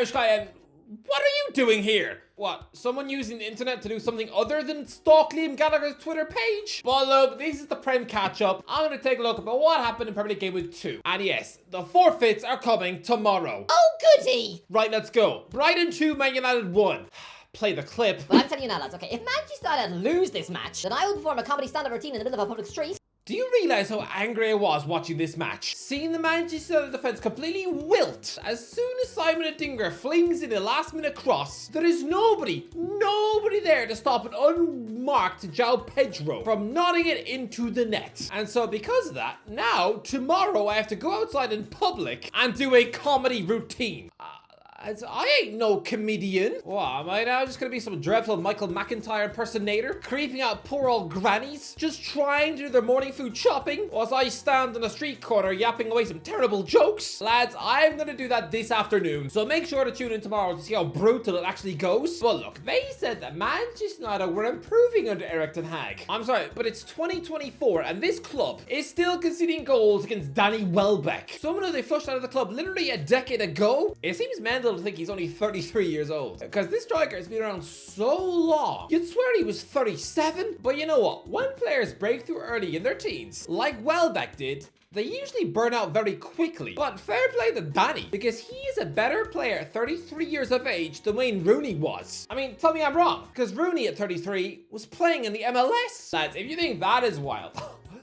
Irish guy, and what are you doing here? What, someone using the internet to do something other than stalk Liam Gallagher's Twitter page? Well, look, this is the Prem catch-up. I'm going to take a look at what happened in Premier League Gameweek 2. And yes, the forfeits are coming tomorrow. Oh, goody! Right, let's go. Brighton 2, Man United 1. Play the clip. Well, I'm telling you now, lads, okay, if Manchester United lose this match, then I will perform a comedy stand-up routine in the middle of a public street. Do you realise how angry I was watching this match? Seeing the Manchester United defence completely wilt as soon as Simon Adingra flings in a last-minute cross. There is nobody there to stop an unmarked João Pedro from nodding it into the net. And so because of that, now, tomorrow, I have to go outside in public and do a comedy routine. I ain't no comedian. What, am I now just gonna be some dreadful Michael McIntyre impersonator? Creeping out poor old grannies? Just trying to do their morning food shopping? Whilst I stand on a street corner yapping away some terrible jokes? Lads, I'm gonna do that this afternoon. So make sure to tune in tomorrow to see how brutal it actually goes. Well, look, they said that Manchester United were improving under Erik ten Hag. I'm sorry, but it's 2024 and this club is still conceding goals against Danny Welbeck, someone who they flushed out of the club literally a decade ago. It seems mental to think he's only 33 years old, because this striker has been around so long. You'd swear he was 37, but you know what? When players break through early in their teens, like Welbeck did, they usually burn out very quickly. But fair play to Danny, because he is a better player at 33 years of age than Wayne Rooney was. I mean, tell me I'm wrong, because Rooney at 33 was playing in the MLS. Lads, if you think that is wild,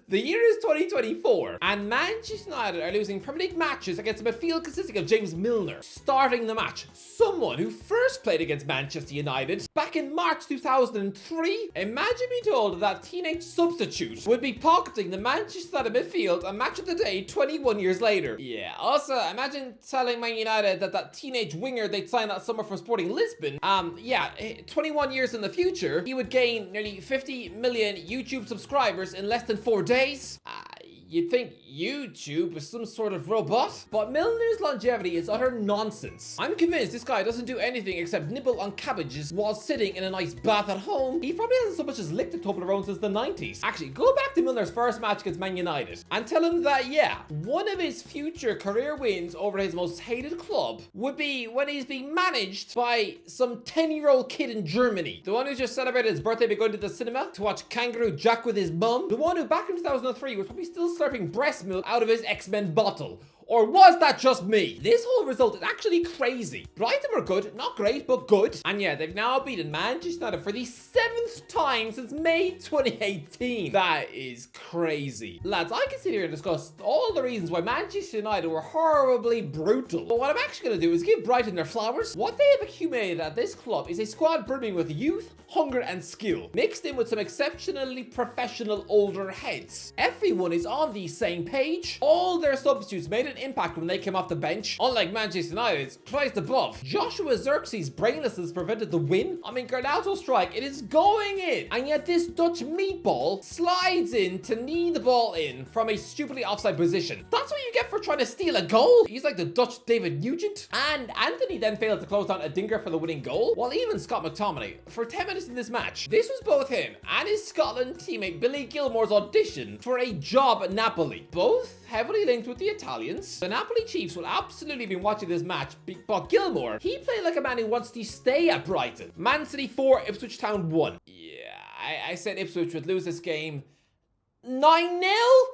the year is 2024, and Manchester United are losing Premier League matches against a midfield consisting of James Milner starting the match. Someone who first played against Manchester United back in March 2003. Imagine being told that teenage substitute would be pocketing the Manchester United midfield a match of the day 21 years later. Yeah, also imagine telling Man United that teenage winger they'd signed that summer from Sporting Lisbon, 21 years in the future, he would gain nearly 50 million YouTube subscribers in less than 4 days. You'd think YouTube was some sort of robot, but Milner's longevity is utter nonsense. I'm convinced this guy doesn't do anything except nibble on cabbages while sitting in a nice bath at home. He probably hasn't so much as licked a Toblerone since the 90s. Actually, go back to Milner's first match against Man United and tell him that, yeah, one of his future career wins over his most hated club would be when he's being managed by some 10-year-old kid in Germany. The one who just celebrated his birthday by going to the cinema to watch Kangaroo Jack with his mum. The one who back in 2003 was probably still slurping breast milk out of his X-Men bottle. Or was that just me? This whole result is actually crazy. Brighton were good, not great, but good. And yeah, they've now beaten Manchester United for the 7th time since May 2018. That is crazy. Lads, I can sit here and discuss all the reasons why Manchester United were horribly brutal. But what I'm actually going to do is give Brighton their flowers. What they have accumulated at this club is a squad brimming with youth, hunger and skill, mixed in with some exceptionally professional older heads. Everyone is on the same page. All their substitutes made an impact when they came off the bench. Unlike Manchester United, tries above. Joshua Xerxes' brainlessness prevented the win. I mean, Garnato's strike, it is going in. And yet this Dutch meatball slides in to knee the ball in from a stupidly offside position. That's what you get for trying to steal a goal. He's like the Dutch David Nugent. And Anthony then failed to close down Adingra for the winning goal, while even Scott McTominay, for 10 minutes in this match, this was both him and his Scotland teammate Billy Gilmore's audition for a job at Napoli. Both heavily linked with the Italians. The Napoli Chiefs will absolutely be watching this match, but Gilmore, he played like a man who wants to stay at Brighton. Man City 4, Ipswich Town 1. Yeah, I said Ipswich would lose this game 9-0?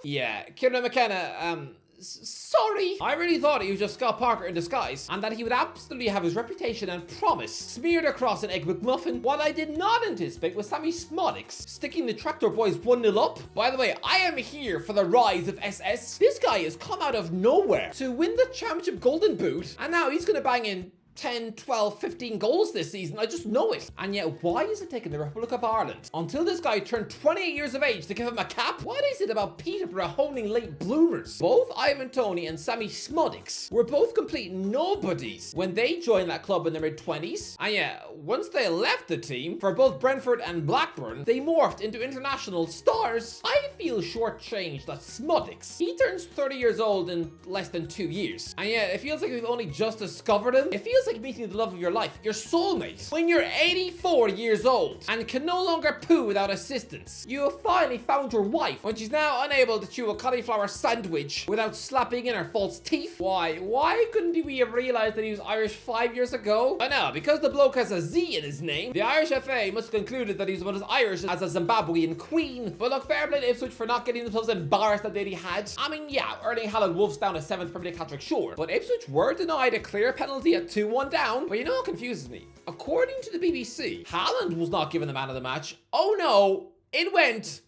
Yeah, Kieran McKenna, sorry. I really thought he was just Scott Parker in disguise, and that he would absolutely have his reputation and promise smeared across an Egg McMuffin. What I did not anticipate was Sammy Smodics sticking the Tractor Boys 1-0 up. By the way, I am here for the rise of SS. This guy has come out of nowhere to win the championship Golden Boot, and now he's gonna bang in 10, 12, 15 goals this season. I just know it. And yet, why is it taking the Republic of Ireland until this guy turned 28 years of age to give him a cap? What is it about Peterborough honing late bloomers? Both Ivan Toney and Sammy Smodics were both complete nobodies when they joined that club in their mid-20s. And yeah, once they left the team, for both Brentford and Blackburn, they morphed into international stars. I feel shortchanged that Smodics, he turns 30 years old in less than 2 years. And yeah, it feels like we've only just discovered him. It feels feels like meeting the love of your life, your soulmate. When you're 84 years old and can no longer poo without assistance, you have finally found your wife when she's now unable to chew a cauliflower sandwich without slapping in her false teeth. Why couldn't we have realized that he was Irish 5 years ago? I know, because the bloke has a Z in his name, the Irish FA must have concluded that he's about as Irish as a Zimbabwean queen. But look, fair play to Ipswich for not getting themselves embarrassed that they had. I mean, yeah, Erling Haaland wolfs down a 7th Premier League hat-trick, sure, but Ipswich were denied a clear penalty at 2-1 down. But you know what confuses me? According to the BBC, Haaland was not given the man of the match. Oh no, it went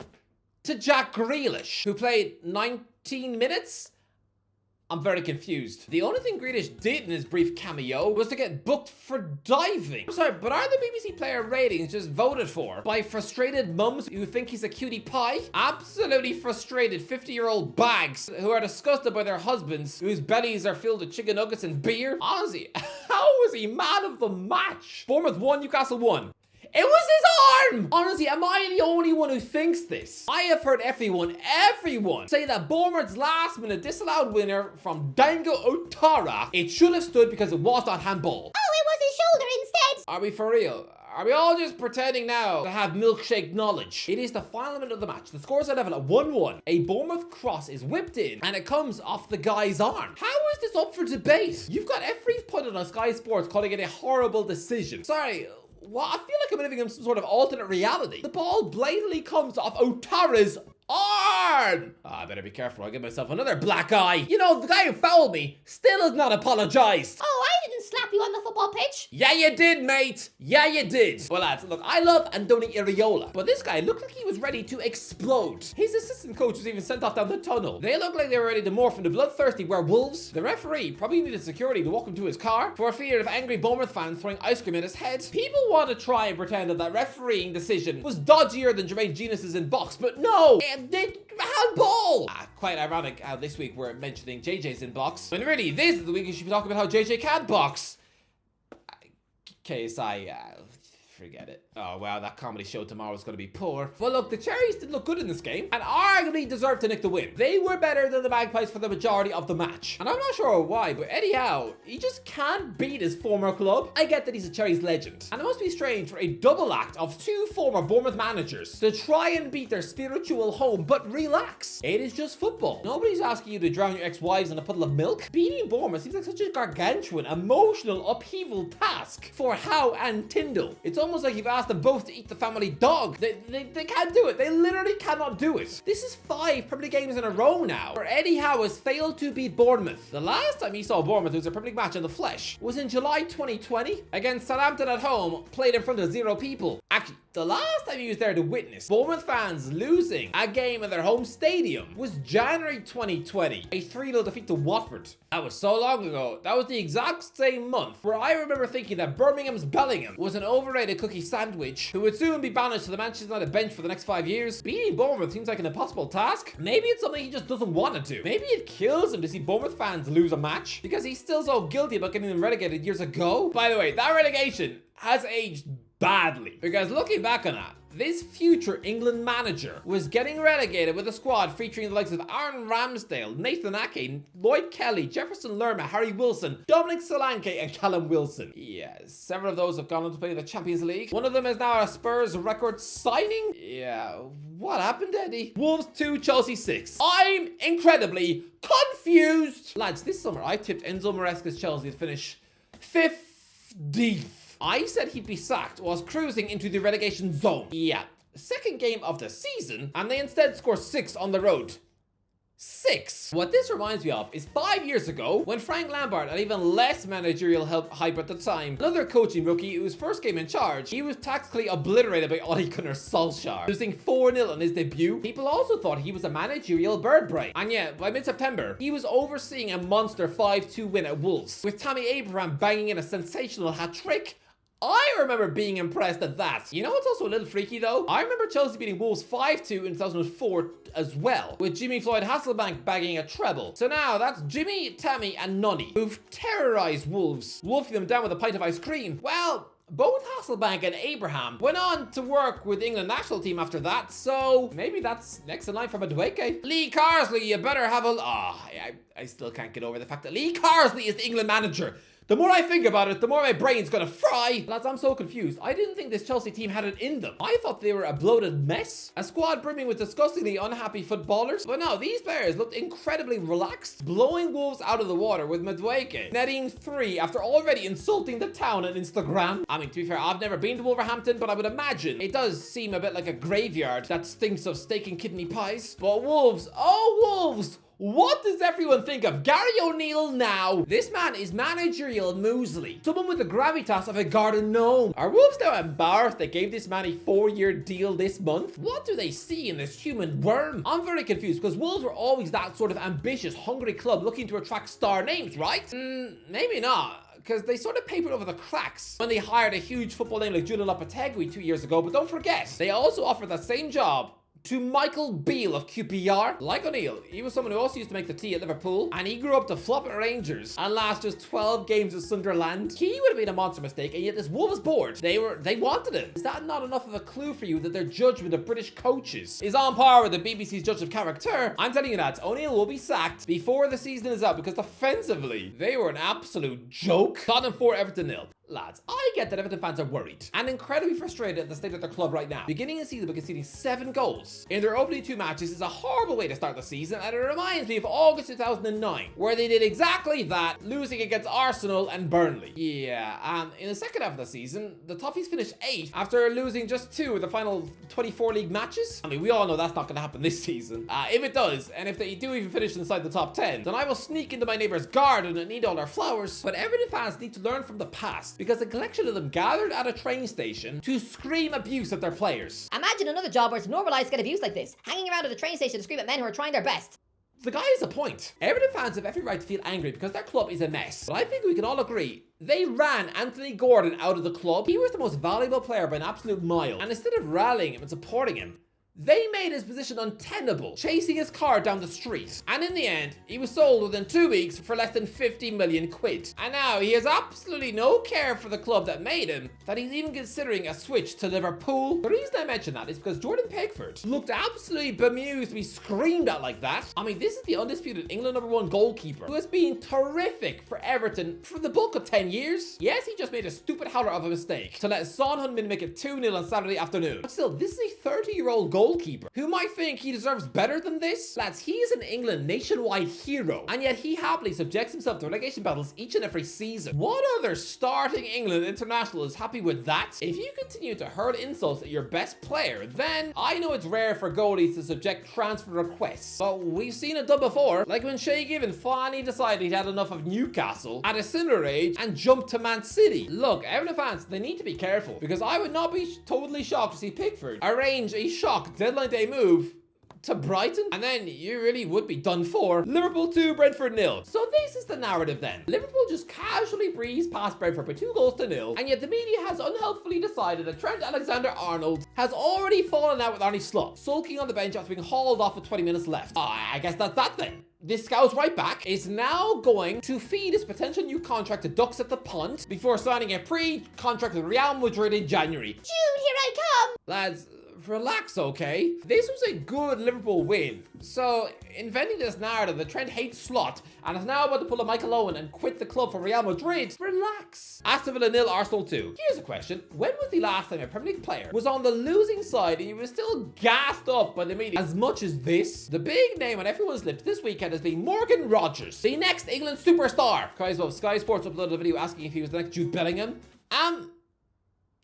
to Jack Grealish, who played 19 minutes? I'm very confused. The only thing Grealish did in his brief cameo was to get booked for diving. I'm sorry, but are the BBC player ratings just voted for by frustrated mums who think he's a cutie pie? Absolutely frustrated 50-year-old bags who are disgusted by their husbands whose bellies are filled with chicken nuggets and beer? Honestly, how was he man of the match? Bournemouth won, Newcastle won. It was his arm! Honestly, am I the only one who thinks this? I have heard everyone say that Bournemouth's last-minute disallowed winner from Dango Otara, it should have stood because it was not handball. Oh, it was his shoulder instead. Are we for real? Are we all just pretending now to have milkshake knowledge? It is the final minute of the match. The score's at 11 at 1-1. A Bournemouth cross is whipped in and it comes off the guy's arm. How is this up for debate? You've got every pundit on Sky Sports calling it a horrible decision. Sorry, well, I feel like I'm living in some sort of alternate reality. The ball blatantly comes off Otara's arm. I better be careful. I'll give myself another black eye. You know, the guy who fouled me still has not apologized. Oh, I didn't slap you on the football pitch. Yeah, you did, mate. Yeah, you did. Well, lads, look, I love Andoni Iraola, but this guy looked like he was ready to explode. His assistant coach was even sent off down the tunnel. They looked like they were ready to morph into bloodthirsty werewolves. The referee probably needed security to walk him to his car for fear of angry Bournemouth fans throwing ice cream at his head. People want to try and pretend that refereeing decision was dodgier than Jermaine Genius's in box, but no, they handball. Quite ironic how this week we're mentioning JJ's in box, when really this is the week you should be talking about how JJ can't box. KSI, forget it. Oh, wow, that comedy show tomorrow is going to be poor. But look, the Cherries did look good in this game and arguably deserved to nick the win. They were better than the Magpies for the majority of the match. And I'm not sure why, but Eddie Howe, he just can't beat his former club. I get that he's a Cherries legend. And it must be strange for a double act of two former Bournemouth managers to try and beat their spiritual home, but relax. It is just football. Nobody's asking you to drown your ex-wives in a puddle of milk. Beating Bournemouth seems like such a gargantuan, emotional upheaval task for Howe and Tyndall. It's almost like you've asked them both to eat the family dog. They can't do it. They literally cannot do it. This is 5 Premier League games in a row now where Eddie Howe has failed to beat Bournemouth. The last time he saw Bournemouth lose a Premier League match in the flesh was in July 2020 against Southampton at home, played in front of 0 people. Actually, the last time he was there to witness Bournemouth fans losing a game in their home stadium was January 2020, a 3-0 defeat to Watford. That was so long ago. That was the exact same month where I remember thinking that Birmingham's Bellingham was an overrated cookie sandwich who would soon be banished to the Manchester United bench for the next 5 years. Beating Bournemouth seems like an impossible task. Maybe it's something he just doesn't want to do. Maybe it kills him to see Bournemouth fans lose a match because he's still so guilty about getting them relegated years ago. By the way, that relegation has aged badly, because looking back on that, this future England manager was getting relegated with a squad featuring the likes of Aaron Ramsdale, Nathan Ake, Lloyd Kelly, Jefferson Lerma, Harry Wilson, Dominic Solanke, and Callum Wilson. Yeah, several of those have gone on to play in the Champions League. One of them is now a Spurs record signing. Yeah, what happened, Eddie? Wolves 2, Chelsea 6. I'm incredibly confused. Lads, this summer I tipped Enzo Maresca's Chelsea to finish 15th. I said he'd be sacked whilst cruising into the relegation zone. Yeah, second game of the season, and they instead score 6 on the road. 6. What this reminds me of is 5 years ago when Frank Lampard had even less managerial hype at the time. Another coaching rookie whose first game in charge, he was tactically obliterated by Ole Gunnar Solskjaer, losing 4-0 on his debut. People also thought he was a managerial bird brain. And yet, by mid-September, he was overseeing a monster 5-2 win at Wolves, with Tammy Abraham banging in a sensational hat-trick. I remember being impressed at that. You know what's also a little freaky though? I remember Chelsea beating Wolves 5-2 in 2004 as well, with Jimmy Floyd Hasselbank bagging a treble. So now that's Jimmy, Tammy, and Nonny, who've terrorized Wolves, wolfing them down with a pint of ice cream. Well, both Hasselbank and Abraham went on to work with the England national team after that, so maybe that's next in line for Madueke. Lee Carsley, you better have a... I still can't get over the fact that Lee Carsley is the England manager. The more I think about it, the more my brain's gonna fry. Lads, I'm so confused. I didn't think this Chelsea team had it in them. I thought they were a bloated mess. A squad brimming with disgustingly unhappy footballers. But no, these players looked incredibly relaxed, blowing Wolves out of the water with Madueke netting 3 after already insulting the town on Instagram. I mean, to be fair, I've never been to Wolverhampton, but I would imagine it does seem a bit like a graveyard that stinks of steak and kidney pies. But Wolves, oh Wolves! What does everyone think of Gary O'Neill now? This man is managerial muesli. Someone with the gravitas of a garden gnome. Are Wolves now embarrassed they gave this man a 4-year deal this month? What do they see in this human worm? I'm very confused because Wolves were always that sort of ambitious, hungry club looking to attract star names, right? Maybe not. Because they sort of papered over the cracks when they hired a huge football name like Julian Lopetegui 2 years ago. But don't forget, they also offered that same job to Michael Beale of QPR. Like O'Neill, he was someone who also used to make the tea at Liverpool, and he grew up to flop at Rangers and last just 12 games at Sunderland. He would have been a monster mistake, and yet this Wolves board, they wanted him. Is that not enough of a clue for you that their judgment of British coaches is on par with the BBC's judge of character? I'm telling you that O'Neill will be sacked before the season is out because defensively, they were an absolute joke. Tottenham 4, Everton 0. Lads, I get that Everton fans are worried and incredibly frustrated at the state of their club right now. Beginning the season by conceding 7 goals in their opening 2 matches is a horrible way to start the season, and it reminds me of August 2009, where they did exactly that, losing against Arsenal and Burnley. Yeah, and in the second half of the season, the Toffees finished 8th after losing just 2 of the final 24 league matches. I mean, we all know that's not going to happen this season. If it does, and if they do even finish inside the top 10, then I will sneak into my neighbor's garden and eat all their flowers. But Everton fans need to learn from the past, because a collection of them gathered at a train station to scream abuse at their players. Imagine another job where it's normalized to get abuse like this, hanging around at a train station to scream at men who are trying their best. The guy has a point. Everton fans have every right to feel angry because their club is a mess. But I think we can all agree they ran Anthony Gordon out of the club. He was the most valuable player by an absolute mile. And instead of rallying him and supporting him, they made his position untenable, chasing his car down the street. And in the end, he was sold within 2 weeks for less than 50 million quid. And now he has absolutely no care for the club that made him, that he's even considering a switch to Liverpool. The reason I mention that is because Jordan Pickford looked absolutely bemused to be screamed at like that. I mean, this is the undisputed England #1 goalkeeper who has been terrific for Everton for the bulk of 10 years. Yes, he just made a stupid howler of a mistake to let Son Heung-min make it 2-0 on Saturday afternoon. But still, this is a 30-year-old goalkeeper who might think he deserves better than this. Lads, he is an England nationwide hero, and yet he happily subjects himself to relegation battles each and every season. What other starting England international is happy with that? If you continue to hurl insults at your best player, then I know it's rare for goalies to subject transfer requests, but we've seen it done before, like when Shay Given finally decided he'd had enough of Newcastle at a similar age and jumped to Man City. Look, Everton fans, they need to be careful, because I would not be totally shocked to see Pickford arrange a shock deadline day move to Brighton, and then you really would be done for. Liverpool 2, Brentford 0. So this is the narrative then. Liverpool just casually breezed past Brentford by 2-0, and yet the media has unhelpfully decided that Trent Alexander-Arnold has already fallen out with Arne Slot, sulking on the bench after being hauled off with 20 minutes left. I guess that's that then. This Scouse right back is now going to feed his potential new contract to ducks at the pond before signing a pre-contract with Real Madrid in January. Jude, here I come! Lads, relax, okay? This was a good Liverpool win. So, inventing this narrative that Trent hates Slot and is now about to pull a Michael Owen and quit the club for Real Madrid, relax. Aston Villa 0, Arsenal 2. Here's a question. When was the last time a Premier League player was on the losing side and you were still gassed up by the media as much as this? The big name on everyone's lips this weekend has been Morgan Rogers, the next England superstar. Guys, well, Sky Sports uploaded a video asking if he was the next Jude Bellingham.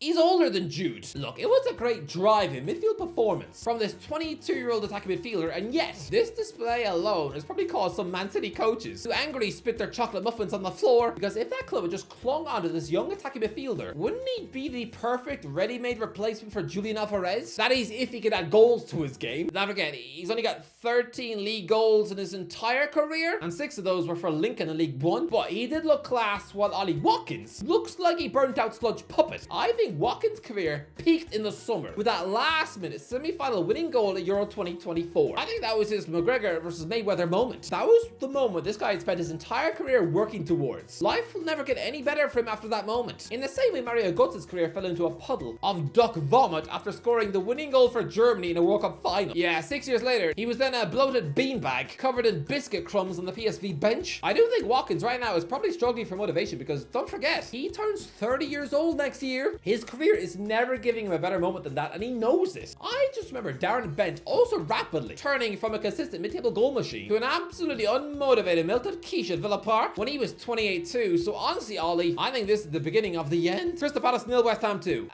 He's older than Jude. Look, it was a great drive-in midfield performance from this 22-year-old attacking midfielder, and yet this display alone has probably caused some Man City coaches to angrily spit their chocolate muffins on the floor, because if that club had just clung onto this young attacking midfielder, wouldn't he be the perfect ready-made replacement for Julian Alvarez? That is, if he could add goals to his game. Now again, he's only got 13 league goals in his entire career, and 6 of those were for Lincoln in League One, but he did look class, while Ollie Watkins looks like a burnt-out sludge puppet. I think think Watkins' career peaked in the summer with that last-minute semi-final winning goal at Euro 2024. I think that was his McGregor versus Mayweather moment. That was the moment this guy had spent his entire career working towards. Life will never get any better for him after that moment. In the same way Mario Götze's career fell into a puddle of duck vomit after scoring the winning goal for Germany in a World Cup final. Yeah, 6 years later, he was then a bloated beanbag covered in biscuit crumbs on the PSV bench. I do think Watkins right now is probably struggling for motivation because don't forget, he turns 30 years old next year. His career is never giving him a better moment than that, and he knows this. I just remember Darren Bent also rapidly turning from a consistent mid-table goal machine to an absolutely unmotivated melted quiche at Villa Park when he was 28 too. So honestly, Ollie, I think this is the beginning of the end. Crystal Palace 0, West Ham 2.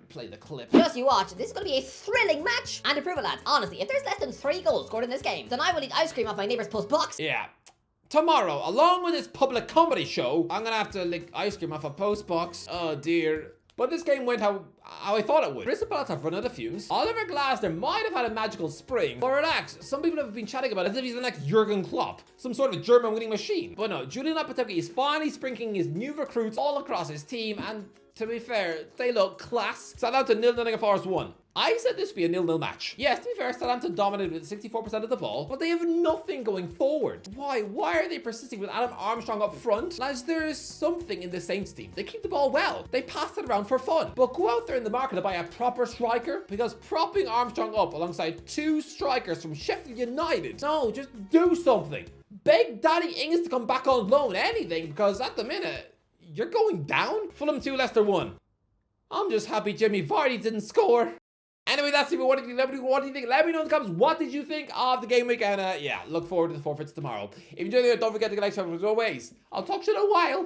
Play the clip. Just you watch, this is going to be a thrilling match. And to prove it, lads, honestly, if there's less than 3 goals scored in this game, then I will eat ice cream off my neighbour's post box. Yeah. Tomorrow, along with this public comedy show, I'm gonna have to lick ice cream off a post box. Oh dear. But this game went how I thought it would. Crystal Palace have run out of fumes. Oliver Glasner might have had a magical spring. But relax, some people have been chatting about it as if he's the next Jurgen Klopp, some sort of German winning machine. But no, Julian Lopetegui is finally sprinkling his new recruits all across his team, and to be fair, they look class. Southampton 0, Nottingham Forest 1. I said this would be a 0-0 match. Yes, to be fair, Southampton dominated with 64% of the ball, but they have nothing going forward. Why? Why are they persisting with Adam Armstrong up front? Lads, there is something in the Saints team. They keep the ball well. They pass it around for fun. But go out there in the market and buy a proper striker, because propping Armstrong up alongside 2 strikers from Sheffield United, no, just do something. Beg Danny Ings to come back on loan, anything, because at the minute, you're going down. Fulham 2, Leicester 1. I'm just happy Jimmy Vardy didn't score. Anyway, that's it. What do you think? Let me know in the comments. What did you think of the game week? And yeah, look forward to the forfeits tomorrow. If you enjoyed the video, don't forget to like, subscribe as always. I'll talk to you in a while.